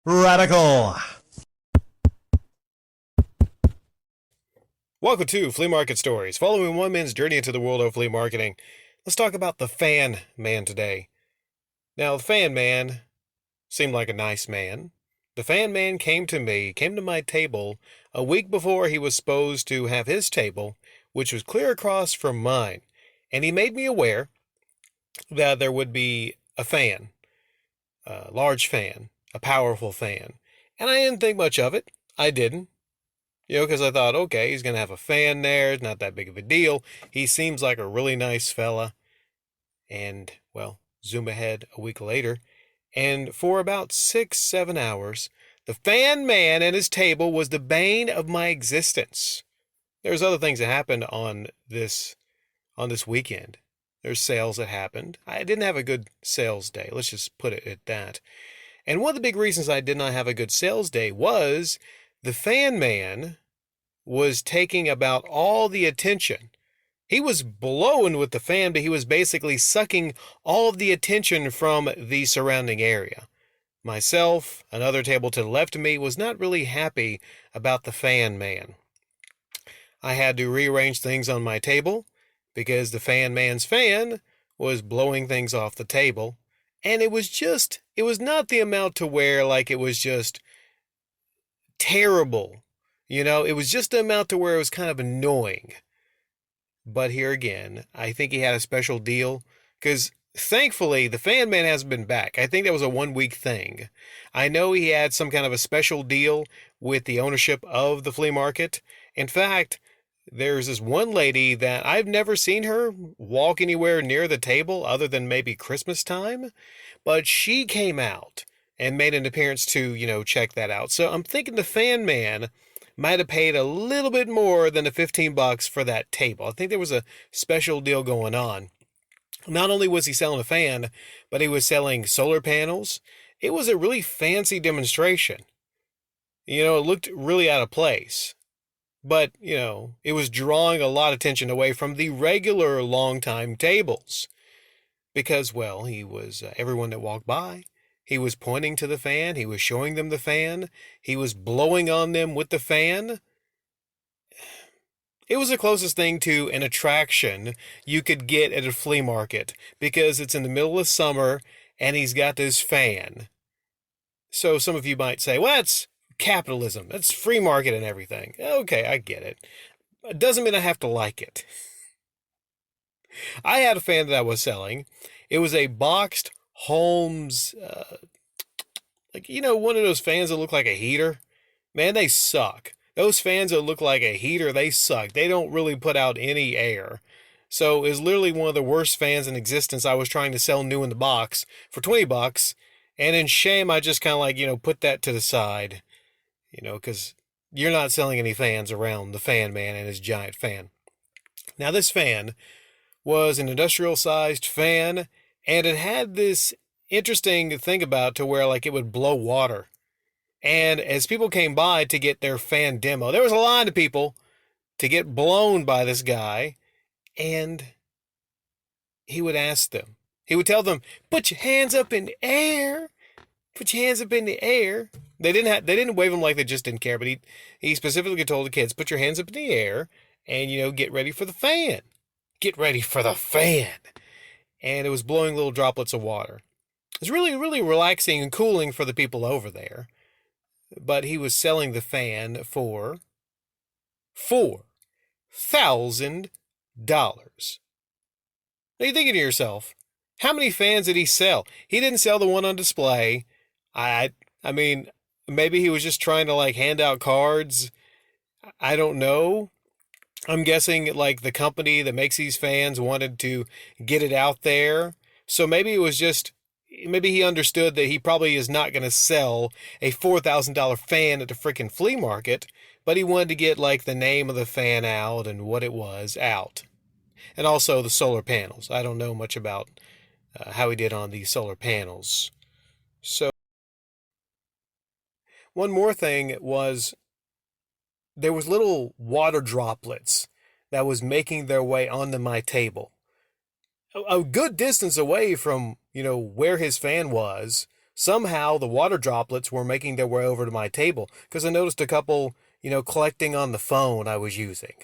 Radical. Welcome to Flea Market Stories, following one man's journey into the world of flea marketing. Let's talk about the Fan Man today. Now, the Fan Man seemed like a nice man. The Fan Man came to my table a week before he was supposed to have his table, which was clear across from mine. And he made me aware that there would be a fan, a large fan, a powerful fan. And I didn't think much of it. I didn't. Because I thought, okay, he's going to have a fan there. It's not that big of a deal. He seems like a really nice fella. And, well, zoom ahead a week later. And for about 6, 7 hours, the Fan Man and his table was the bane of my existence. There's other things that happened on this weekend. There's sales that happened. I didn't have a good sales day. Let's just put it at that. And one of the big reasons I did not have a good sales day was the Fan Man was taking about all the attention. He was blowing with the fan, but he was basically sucking all of the attention from the surrounding area. Myself, another table to the left of me, was not really happy about the Fan Man. I had to rearrange things on my table because the Fan Man's fan was blowing things off the table. And it was not the amount to where like it was just terrible. It was just the amount to where it was kind of annoying. But here again, I think he had a special deal because thankfully the Fan Man hasn't been back. I think that was a 1 week thing. I know he had some kind of a special deal with the ownership of the flea market. In fact, there's this one lady that I've never seen her walk anywhere near the table other than maybe Christmas time, but she came out and made an appearance to, check that out. So I'm thinking the Fan Man might have paid a little bit more than the $15 for that table. I think there was a special deal going on. Not only was he selling a fan, but he was selling solar panels. It was a really fancy demonstration. It looked really out of place. But, it was drawing a lot of attention away from the regular long-time tables. Because, well, he was everyone that walked by. He was pointing to the fan. He was showing them the fan. He was blowing on them with the fan. It was the closest thing to an attraction you could get at a flea market because it's in the middle of summer and he's got this fan. So some of you might say, well, that's capitalism. That's free market and everything. Okay, I get it. It doesn't mean I have to like it. I had a fan that I was selling. It was a boxed Holmes, one of those fans that look like a heater. Man, they suck. Those fans that look like a heater, they suck. They don't really put out any air. So it's literally one of the worst fans in existence. I was trying to sell new in the box for $20. And in shame, I just kind of put that to the side, because you're not selling any fans around the Fan Man and his giant fan. Now, this fan was an industrial-sized fan, and it had this interesting thing about to where it would blow water. And as people came by to get their fan demo, there was a line of people to get blown by this guy, and he would ask them. He would tell them, "Put your hands up in the air. Put your hands up in the air." They didn't wave them like they just didn't care, but he specifically told the kids, "Put your hands up in the air and get ready for the fan. Get ready for the fan." And it was blowing little droplets of water. It was really, really relaxing and cooling for the people over there. But he was selling the fan for $4,000. Now you're thinking to yourself, how many fans did he sell? He didn't sell the one on display. I mean, maybe he was just trying to hand out cards. I don't know. I'm guessing the company that makes these fans wanted to get it out there. So maybe he understood that he probably is not going to sell a $4,000 fan at the freaking flea market, but he wanted to get the name of the fan out and what it was out. And also the solar panels. I don't know much about how he did on the solar panels. So one more thing was there was little water droplets that was making their way onto my table. A good distance away from, where his fan was, somehow the water droplets were making their way over to my table because I noticed a couple, collecting on the phone I was using.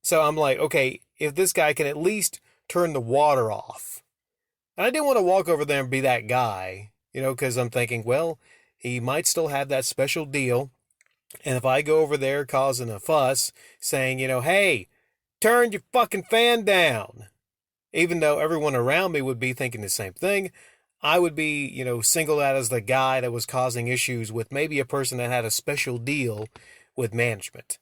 So I'm like, okay, if this guy can at least turn the water off. And I didn't want to walk over there and be that guy, because I'm thinking, well, he might still have that special deal. And if I go over there causing a fuss, saying, hey, turn your fucking fan down, even though everyone around me would be thinking the same thing, I would be, singled out as the guy that was causing issues with maybe a person that had a special deal with management.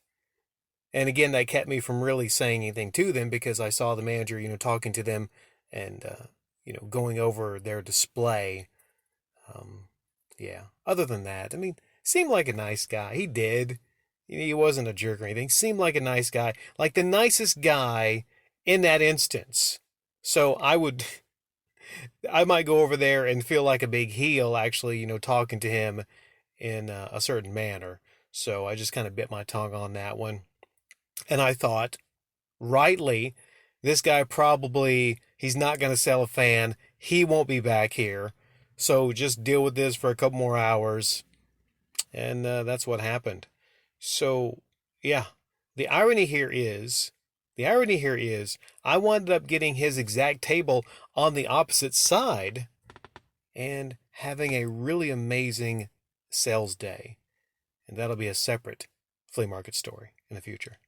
And again, that kept me from really saying anything to them because I saw the manager, talking to them and, going over their display. Yeah. Other than that, I mean, seemed like a nice guy. He did. He wasn't a jerk or anything. Seemed like a nice guy. Like the nicest guy in that instance. So I might go over there and feel like a big heel actually, talking to him in a certain manner. So I just kind of bit my tongue on that one. And I thought, rightly, this guy he's not going to sell a fan. He won't be back here. So just deal with this for a couple more hours. And that's what happened. So, yeah, the irony here is, I wound up getting his exact table on the opposite side and having a really amazing sales day. And that'll be a separate flea market story in the future.